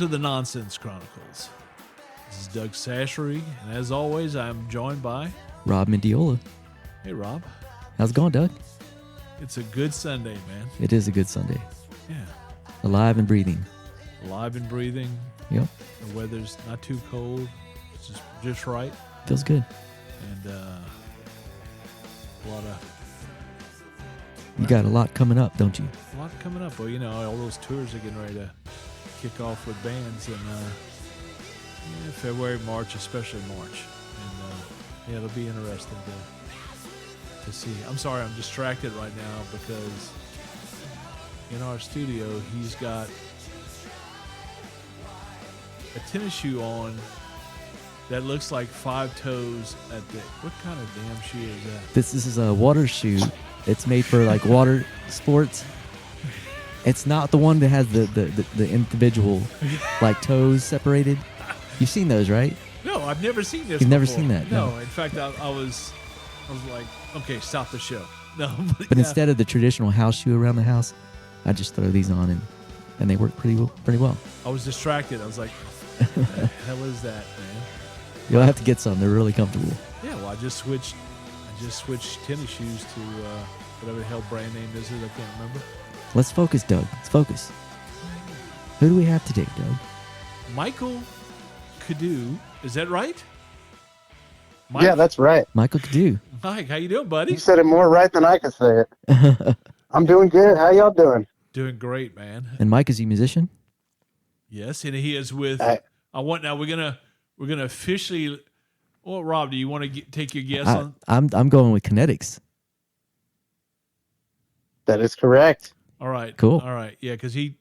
to the Nonsense Chronicles. This is Doug Sashery, and as always, I'm joined by Rob Mendiola. Hey, Rob. How's it going, Doug? It's a good Sunday, man. It is a good Sunday. Yeah. Alive and breathing. Alive and breathing. Yep. The weather's not too cold. It's just right. Feels good. And a lot of... You got a lot coming up, don't you? A lot coming up. Well, you know, all those tours are getting ready to kick off with bands in February, March, especially March. And it'll be interesting to see. I'm sorry, I'm distracted right now because in our studio, he's got a tennis shoe on that looks like 5 toes at the... What kind of damn shoe is that? This is a water shoe. It's made for like water sports. It's not the one that has the individual like toes separated. You've seen those, right? No, I've never seen this. You've never before. seen that? No. In fact, I was like, okay, stop the show. No, but instead of the traditional house shoe around the house, I just throw these on and they work pretty well. I was distracted. I was like, what the hell is that, man? You'll have to get some. They're really comfortable. Yeah, well, I just switched tennis shoes to whatever the hell brand name this is. I can't remember. Let's focus, Doug. Let's focus. Who do we have today, Doug? Michael Kiddoo. Is that right? Mike? Yeah, that's right. Michael Kiddoo. Mike, how you doing, buddy? You said it more right than I could say it. I'm doing good. How y'all doing? Doing great, man. And Mike, is he a musician? Yes, and he is with. We're gonna officially. Well, Rob, do you want to take your guess on? I'm going with KNETX. That is correct. All right. Cool. All right. Yeah, because the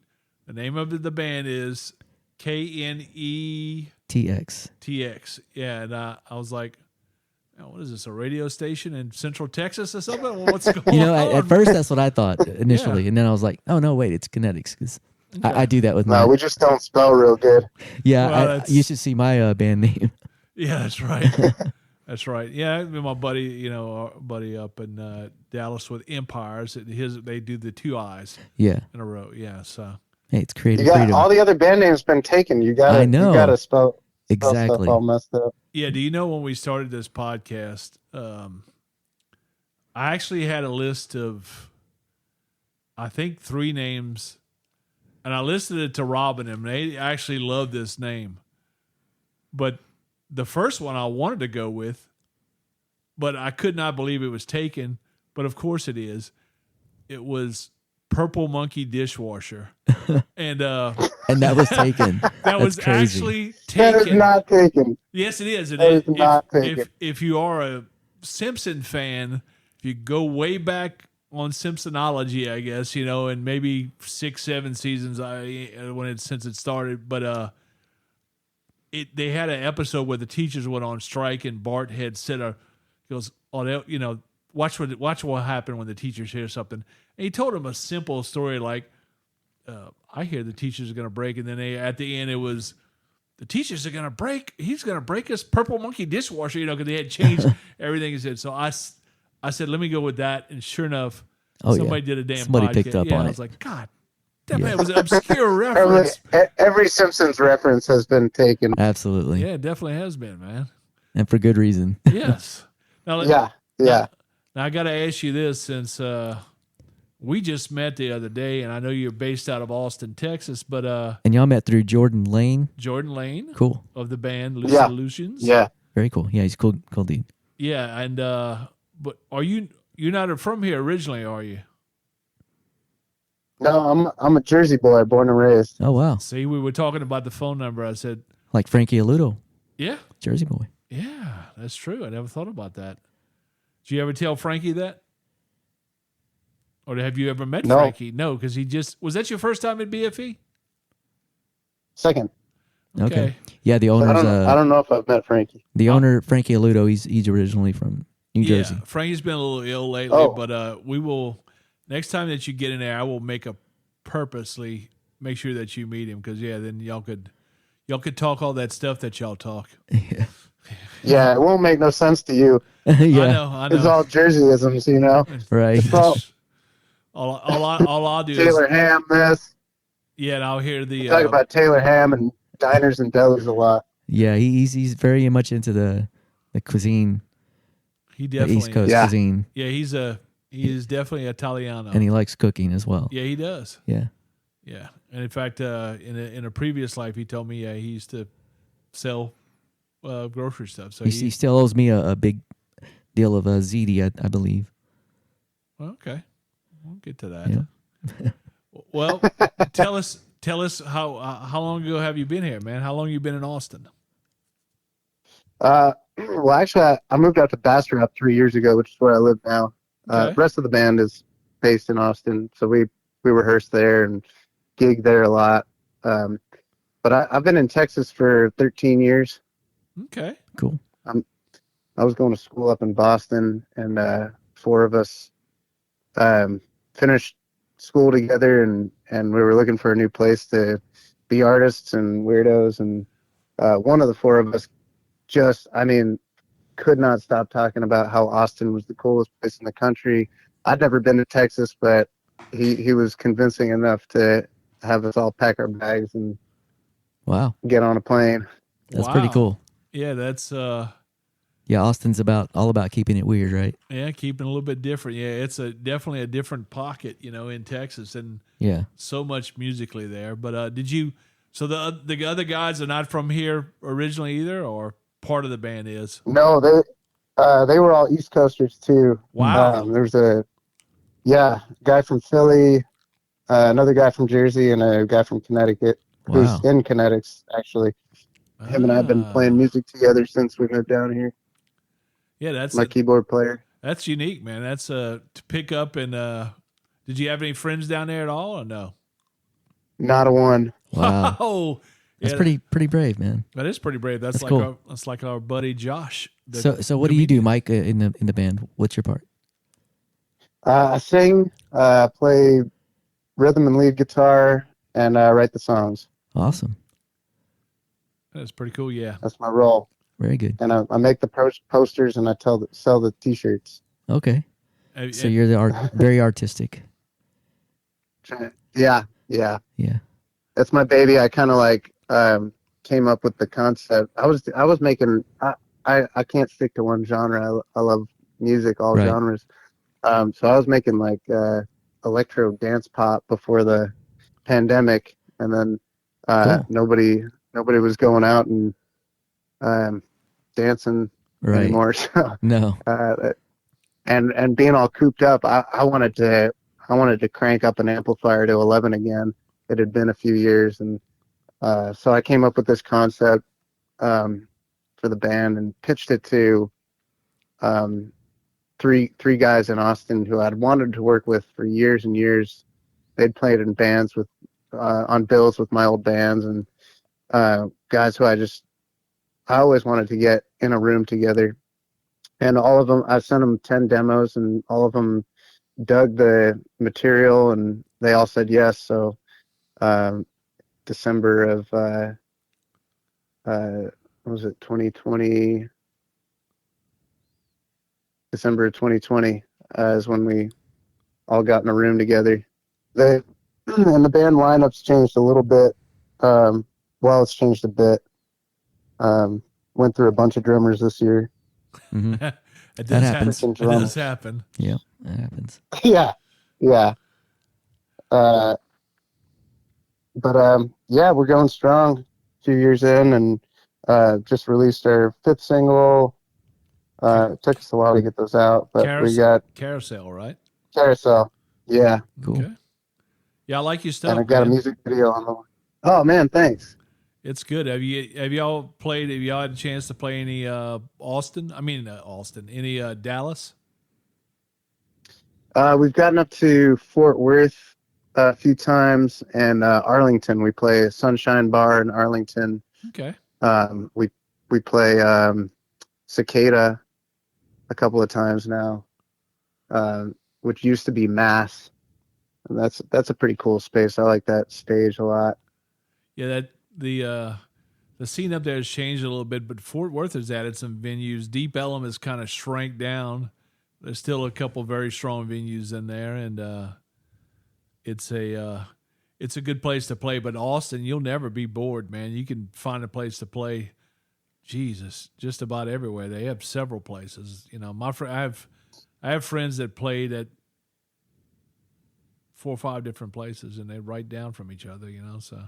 name of the band is KNETX. TX. Yeah, and I was like, oh, what is this, a radio station in Central Texas or something? Well, what's going on? At first that's what I thought initially, and then I was like, oh, no, wait, it's KNETX. Because I do that with my... No, we just don't spell real good. Yeah, well, you should see my band name. Yeah, that's right. That's right. Yeah, my buddy, our buddy up in Dallas with Empires. They do the 2 I's. Yeah. In a row. Yeah. So. Hey, it's creative. All the other band names been taken. I know. You gotta spell exactly. Stuff all messed up. Yeah. Do you know when we started this podcast? I actually had a list of, I think 3 names, and I listed it to Rob and them. They actually loved this name, but the first one I wanted to go with, but I could not believe it was taken. But of course it is. It was Purple Monkey Dishwasher, and that was taken. That was crazy. Actually taken. That is not taken. Yes, it is. That is not taken. If you are a Simpson fan, if you go way back on Simpsonology, I guess and maybe 6-7 seasons since it started, but they had an episode where the teachers went on strike and Bart had said, watch what happened when the teachers hear something. And he told them a simple story like, I hear the teachers are going to break. And then at the end, it was, the teachers are going to break. He's going to break his Purple Monkey Dishwasher, because they had changed everything he said. So I said, let me go with that. And sure enough, somebody did a damn Somebody podcast. picked up on it. I was like, God, that man was an obscure reference. Every Simpsons reference has been taken. Absolutely. Yeah, it definitely has been, man. And for good reason. Yes. Now, yeah. Now I got to ask you this, since we just met the other day, and I know you're based out of Austin, Texas, but and y'all met through Jordan Lane. Cool. Of the band Loose Solutions. Yeah. Very cool. Yeah, he's cool dude. Yeah, and but you're not from here originally, are you? No, I'm a Jersey boy, born and raised. Oh wow. See, we were talking about the phone number. I said, like Frankie Aludo. Yeah. Jersey boy. Yeah, that's true. I never thought about that. Did you ever tell Frankie that? Or have you ever met Frankie? No, because was that your first time at BFE? Second. Okay. Yeah, the owner's... I don't know if I've met Frankie. The owner, Frankie Aludo, he's originally from New Jersey. Frankie's been a little ill lately, but we will... Next time that you get in there, I will purposely make sure that you meet him, because, then y'all could talk all that stuff that y'all talk. Yeah. Yeah, it won't make no sense to you. Yeah. I know. It's all Jerseyisms, Right. All I'll do Taylor Ham this. Yeah, and I'll hear the We talk about Taylor Ham and diners and delis a lot. Yeah, he's very much into the cuisine, he the definitely East Coast Yeah. cuisine, Yeah, he is definitely Italiano. and he likes cooking as well. Yeah, he does. Yeah. Yeah, and in fact, in a previous life, he told me he used to sell grocery stuff. So He still owes me a big deal of ziti, I believe. Okay, we'll get to that. Yeah. Well, tell us how long ago have you been here, man? How long you been in Austin? Well, actually, I moved out to Bastrop 3 years ago, which is where I live now. Okay. Rest of the band is based in Austin, so we rehearse there and gig there a lot. But I've been in Texas for 13 years. Okay. Cool. I was going to school up in Boston, and four of us finished school together, and we were looking for a new place to be artists and weirdos. And one of the four of us could not stop talking about how Austin was the coolest place in the country. I'd never been to Texas, but he was convincing enough to have us all pack our bags and Wow. get on a plane. That's pretty cool. Yeah, that's Yeah, Austin's all about keeping it weird, right? keeping it a little bit different. Yeah, it's definitely a different pocket, in Texas, and Yeah. so much musically there. But did you? So the other guys are not from here originally either, or part of the band is? No, they were all East Coasters too. Wow. There's a guy from Philly, another guy from Jersey, and a guy from Connecticut who's Wow. in Kinetics actually. Him and I have been playing music together since we moved down here. Yeah, that's My keyboard player. That's unique, man. That's to pick up. And did you have any friends down there at all, or no? Not a one. Wow. Oh, That's pretty brave, man. That is pretty brave. That's like cool. our buddy Josh. So what do you do, Mike, in the band? What's your part? I sing, play rhythm and lead guitar, and write the songs. Awesome. That's pretty cool. Yeah. That's my role. Very good. And I make the posters, and I sell the T-shirts. Okay. So you're very artistic. Yeah. Yeah. That's my baby. I kind of came up with the concept. I was making. I can't stick to one genre. I love music, all Right. genres. So I was making electro dance pop before the pandemic, and then Cool. nobody was going out and dancing Right. anymore. So, No. and being all cooped up, I wanted to crank up an amplifier to 11 again. It had been a few years, and so I came up with this concept for the band and pitched it to three guys in Austin who I'd wanted to work with for years and years. They'd played in bands with on bills with my old bands, and guys who I always wanted to get in a room together. And all of them, I sent them 10 demos, and all of them dug the material, and they all said yes. So December of what was it, 2020? December of 2020 is when we all got in a room together. And the band lineup's changed a little bit. It's changed a bit. Went through a bunch of drummers this year. Mm-hmm. It That happens. It does happen. Yeah, that happens. Yeah. We're going strong. 2 years in, and just released our 5th single. It took us a while to get those out, but we got Carousel, right? Carousel. Yeah. Cool. Okay. Yeah, I like your stuff. And I've got a music video on the way. Oh man, thanks. It's good. Have y'all had a chance to play any Austin? Any Dallas? We've gotten up to Fort Worth a few times, and Arlington. We play a Sunshine Bar in Arlington. Okay. We play Cicada a couple of times now, which used to be Mass. And that's a pretty cool space. I like that stage a lot. Yeah, the scene up there has changed a little bit, but Fort Worth has added some venues. Deep Ellum has kind of shrank down. There's still a couple very strong venues in there, and it's it's a good place to play. But Austin, you'll never be bored, man. You can find a place to play. Jesus, just about everywhere. They have several places. You know, I have friends that played at 4 or 5 different places, and they right down from each other. You know, so.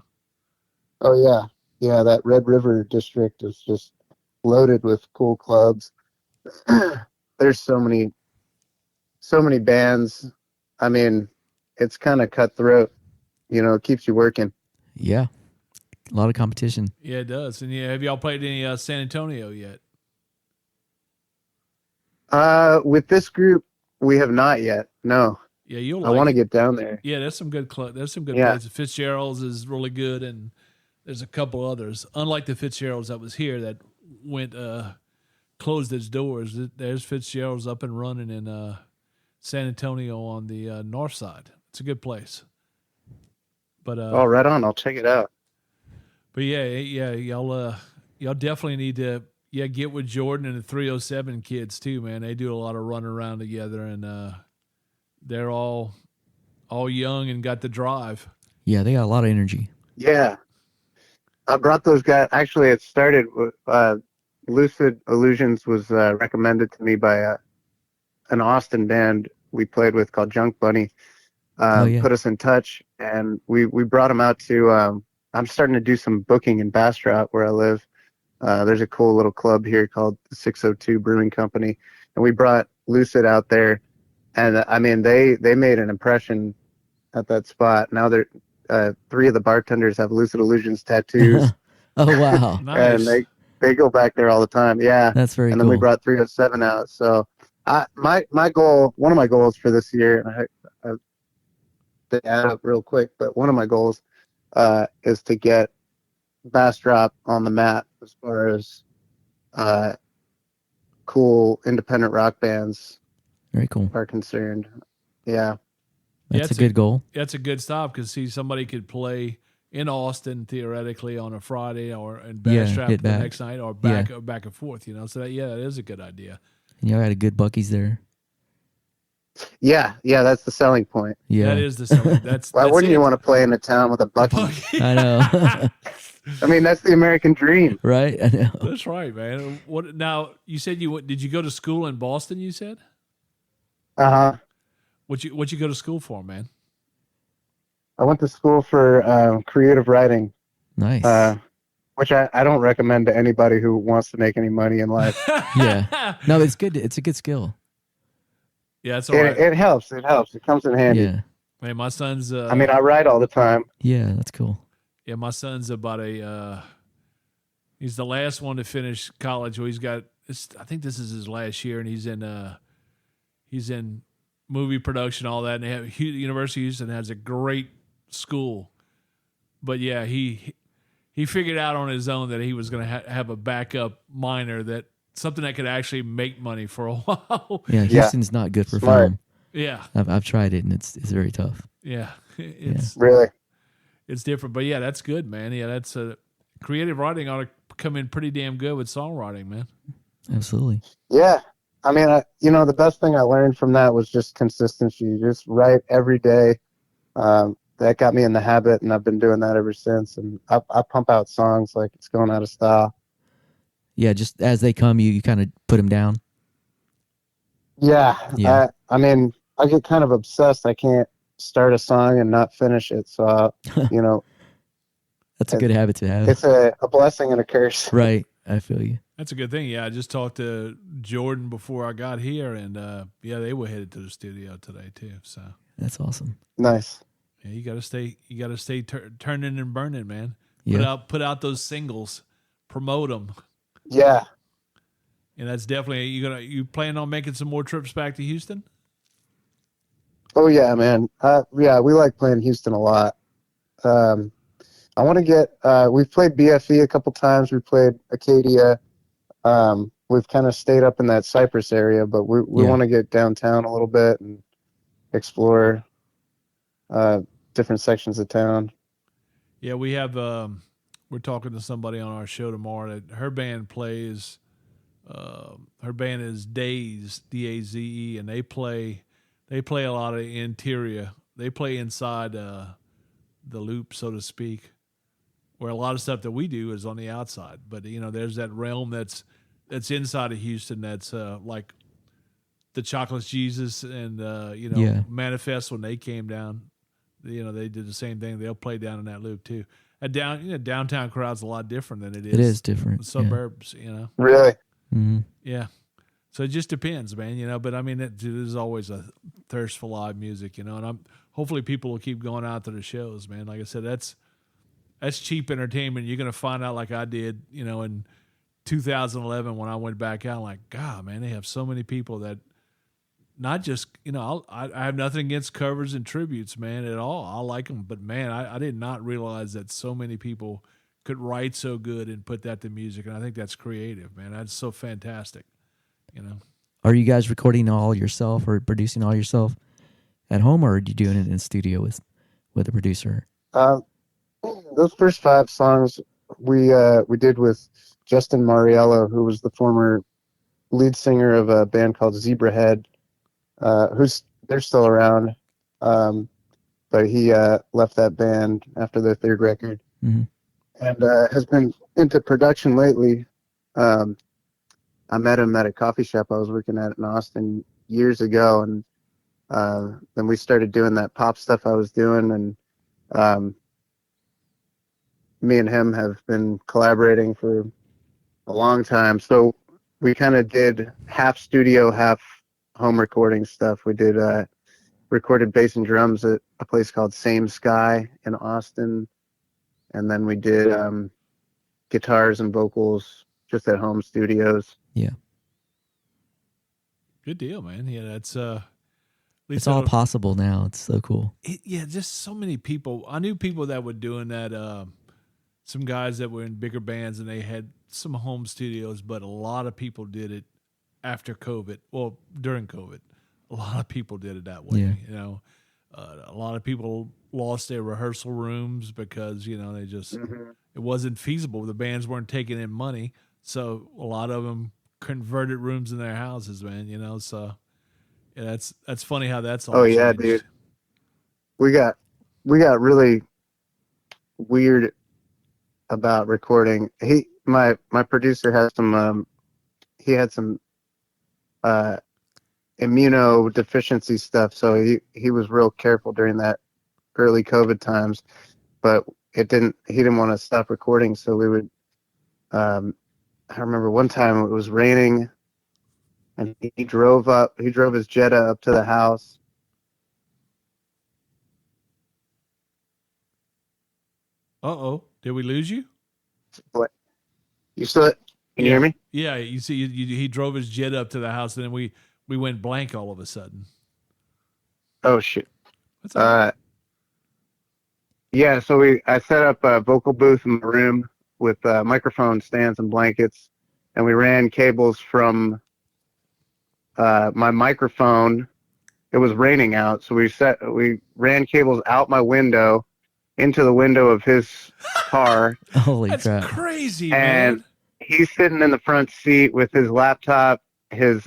Oh yeah. That Red River district is just loaded with cool clubs. There's so many bands. I mean, it's kind of cutthroat. You know, it keeps you working. Yeah. A lot of competition. Yeah, it does. And yeah, have y'all played any San Antonio yet? With this group, we have not yet. No. Yeah, you'll I like want to it. get down there. Yeah, there's some good There's some good Yeah. places. Fitzgerald's is really good, and there's a couple others. Unlike the Fitzgerald's that was here that went closed its doors. There's Fitzgerald's up and running in San Antonio on the north side. It's a good place. But Oh, right on. I'll check it out. But yeah, y'all definitely need to get with Jordan and the 307 kids too, man. They do a lot of running around together, and they're all young and got the drive. Yeah, they got a lot of energy. Yeah. I brought those guys. Actually, it started with Lucid Illusions was recommended to me by an Austin band we played with called Junk Bunny. Put us in touch, and we brought them out to. I'm starting to do some booking in Bastrop where I live. There's a cool little club here called the 602 Brewing Company, and we brought Lucid out there, and I mean they made an impression at that spot. Now they're 3 of the bartenders have Lucid Illusions tattoos. Oh wow. Nice. And they go back there all the time. Yeah, That's very and cool. then we brought 307 out. So my goal, one of my goals for this year, and I to add up real quick, but one of my goals is to get Bastrop on the map as far as cool independent rock bands Very cool. are concerned. Yeah. That's a good goal. That's a good stop because somebody could play in Austin theoretically on a Friday and Bastrop hit the back. next night or back and forth. You know, so that is a good idea. And y'all had a good Buc-ee's there. Yeah, that's the selling point. Yeah. That is the selling. That's Why wouldn't you want to play in a town with a Buc-ee? I know. I mean, that's the American dream. Right? I know. That's right, man. What now? You said did you go to school in Boston? You said. Uh-huh. What you go to school for, man? I went to school for creative writing, Nice. which I don't recommend to anybody who wants to make any money in life. Yeah. No, it's good. It's a good skill. Yeah, it's all right. It helps. It helps. It comes in handy. Yeah. Man, my son's. I mean, I write all the time. Yeah, that's cool. Yeah, my son's about he's the last one to finish college. Well, I think this is his last year, and he's in movie production, all that. And University of Houston has a great school, but yeah, he figured out on his own that he was going to have a backup minor something that could actually make money for a while. Yeah, Houston's not good for Smart. film. Yeah, I've tried it and it's very tough. yeah, it's Really? it's different, but yeah, that's good, man. Yeah, that's creative writing ought to come in pretty damn good with songwriting, man. Absolutely. Yeah. I mean, the best thing I learned from that was just consistency. You just write every day. That got me in the habit, and I've been doing that ever since. And I pump out songs like it's going out of style. Yeah, just as they come, you kind of put them down. Yeah. Yeah. I mean, I get kind of obsessed. I can't start a song and not finish it. So, That's a good habit to have. it's a blessing and a curse. Right. I feel you. That's a good thing. Yeah, I just talked to Jordan before I got here, and they were headed to the studio today too. So That's awesome. Nice. yeah, you got to stay turning and burning, man. Yeah. Put out those singles, promote them, Yeah. and that's definitely you plan on making some more trips back to Houston. Oh yeah, man. Yeah, we like playing Houston a lot. I want to get. We've played BFE a couple times. We played Acadia. We've kind of stayed up in that Cypress area, but we want to get downtown a little bit and explore different sections of town. Yeah, we have. We're talking to somebody on our show tomorrow that her band plays. Her band is Daze, Daze, and they play a lot of interior. They play inside the loop, so to speak, where a lot of stuff that we do is on the outside. But you know, there's that realm that's inside of Houston. That's like the Chocolate Jesus and you know, Yeah. Manifest when they came down. You know, they did the same thing. They'll play down in that loop too. Downtown crowd's a lot different than it is. It is different. The suburbs. You know. Really? Mm-hmm. Yeah. So it just depends, man. You know, but I mean, there's always a thirst for live music. You know, and hopefully people will keep going out to the shows, man. Like I said, that's cheap entertainment. You're gonna find out, like I did, you know, in 2011 when I went back out. Like, God, man, they have so many people that not just, you know, I have nothing against covers and tributes, man, at all. I like them, but man, I did not realize that so many people could write so good and put that to music, and I think that's creative, man. That's so fantastic, you know. Are you guys recording all yourself or producing all yourself at home, or are you doing it in studio with a producer? Those first 5 songs we did with Justin Mariello, who was the former lead singer of a band called Zebrahead. They're still around, but he left that band after their 3rd record, Mm-hmm. and has been into production lately. I met him at a coffee shop I was working at in Austin years ago, and then we started doing that pop stuff I was doing, and me and him have been collaborating for a long time. So we kind of did half studio, half home recording stuff. We did recorded bass and drums at a place called Same Sky in Austin, and then we did guitars and vocals just at home studios. Yeah. Good deal, man. Yeah, that's It's all possible now. It's so cool. Yeah, just so many people. I knew people that were doing that. Some guys that were in bigger bands and they had some home studios, but a lot of people did it after COVID. Well, during COVID, a lot of people did it that way. Yeah. You know, a lot of people lost their rehearsal rooms because, you know, they just it wasn't feasible. The bands weren't taking in money, so a lot of them converted rooms in their houses, man. You know, so yeah, that's funny how that's all. Oh yeah, changed. dude. We got really weird about recording. My producer has some he had some immunodeficiency stuff, so he was real careful during that early COVID times, but he didn't want to stop recording, so we would I remember one time it was raining and he drove his Jetta up to the house. Uh-oh. Did we lose you? What? You still? Can you hear me? Yeah, you see, he drove his jet up to the house, and then we went blank all of a sudden. Oh shit! What's up? Yeah, so I set up a vocal booth in the room with microphone stands and blankets, and we ran cables from my microphone. It was raining out, so we ran cables out my window into the window of his car. Holy That's crap. crazy, And man. he's sitting in the front seat with his laptop, his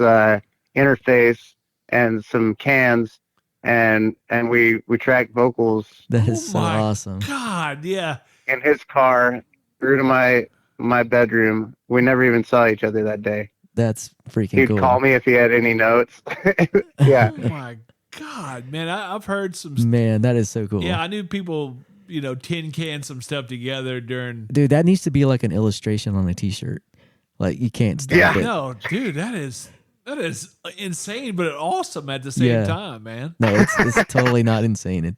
interface, and some cans, and we tracked vocals That is so my awesome. God, yeah. in his car through to my bedroom. We never even saw each other that day. That's freaking He'd cool. call me if he had any notes. Yeah. Oh my God, man. I've heard some. Man, that is so cool. Yeah, I knew people, you know, tin can some stuff together during. Dude, that needs to be like an illustration on a t-shirt. Like, you can't stop Yeah. it. No, dude, that is insane, but awesome at the same time, man. No, it's totally not insane.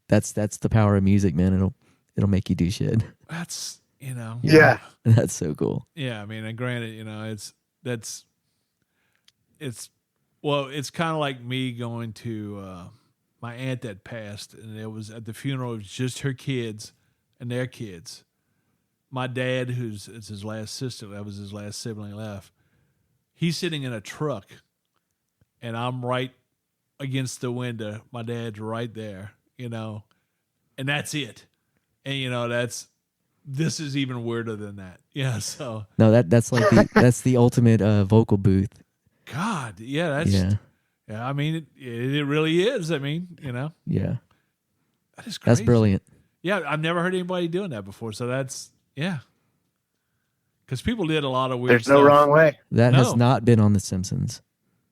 That's the power of music, man. It'll make you do shit. That's, you know. Yeah. That's so cool. Yeah, I mean, and granted, you know, it's kind of like me going to my aunt that passed, and it was at the funeral. It was just her kids and their kids. My dad, it's his last sister, that was his last sibling left. He's sitting in a truck, and I'm right against the window. My dad's right there, you know, and that's it. And you know, this is even weirder than that. Yeah, so No, that's like that's the ultimate vocal booth. God, yeah, yeah. I mean, it really is. I mean, you know, Yeah. that is crazy. That's brilliant. Yeah, I've never heard anybody doing that before. So that's because people did a lot of weird There's stuff. no wrong way. That has No. not been on The Simpsons.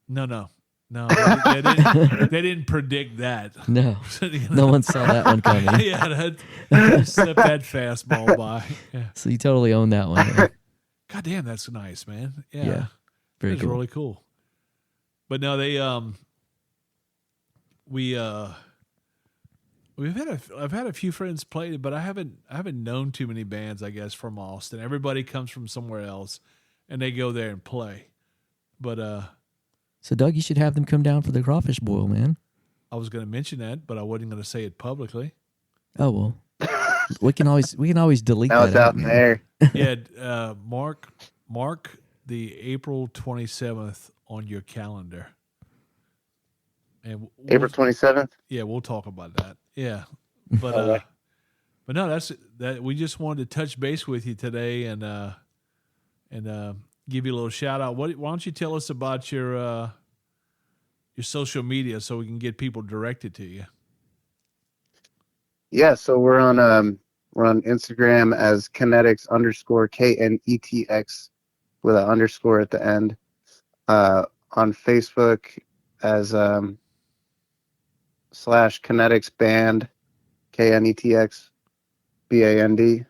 No. They didn't predict that. No. You know? No one saw that one coming. Yeah, that slipped that fastball by. Yeah. So you totally own that one. God damn, that's nice, man. Yeah, Yeah. Very that's cool. really cool. But no, they I've had a few friends play it, but I haven't known too many bands, I guess, from Austin. Everybody comes from somewhere else, and they go there and play. But So Doug, you should have them come down for the crawfish boil, man. I was going to mention that, but I wasn't going to say it publicly. Oh well. we can always delete Now that it's out in man. there. Yeah, mark the April 27th on your calendar. And April 27th. Yeah, we'll talk about that. Yeah, but Okay. but no, that's that. We just wanted to touch base with you today and give you a little shout out. Why don't you tell us about your social media so we can get people directed to you? Yeah, so we're on Instagram as KNETX _KNETX with an underscore at the end. On Facebook as / KNETX Band, KNETX BAND,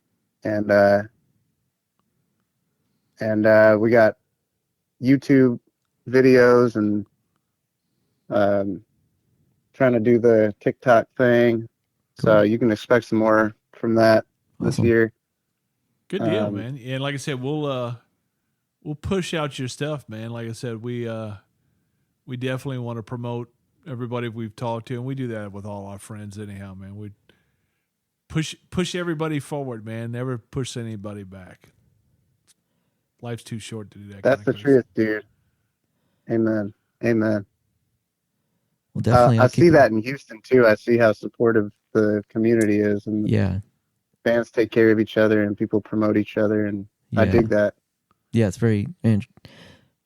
and we got YouTube videos and trying to do the TikTok thing. So you can expect some more from that this Awesome. year. Good deal, man. And like I said, we'll push out your stuff, man. Like I said, we definitely want to promote everybody we've talked to, and we do that with all our friends anyhow, man. We push everybody forward, man. Never push anybody back. Life's too short to do that. That's kind the of truth, dude. Amen. Well, definitely. I I'll see keep that in Houston too. I see how supportive the community is, and Yeah. bands take care of each other, and people promote each other, and I Yeah. dig that. Yeah, it's very. And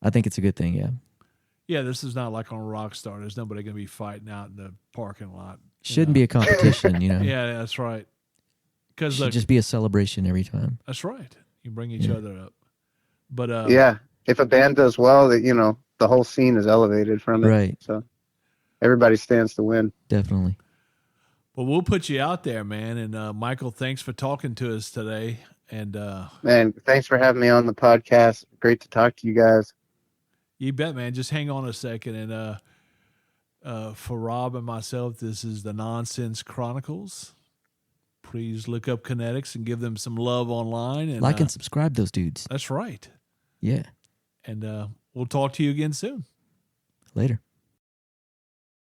I think it's a good thing. Yeah. Yeah, this is not like on Rockstar. There's nobody going to be fighting out in the parking lot. Shouldn't be a competition, you know. Yeah, that's right. Because Should just be a celebration every time. that's right. You bring each other up. But Yeah, if a band does well, that the whole scene is elevated from it. Right. So everybody stands to win. Definitely. Well, we'll put you out there, man. And Michael, thanks for talking to us today. And Man, thanks for having me on the podcast. Great to talk to you guys. you bet, man. Just hang on a second. And for Rob and myself, this is the Nonsense Chronicles. Please look up KNETX and give them some love online. And Like and subscribe those dudes. that's right. Yeah. And we'll talk to you again soon. Later.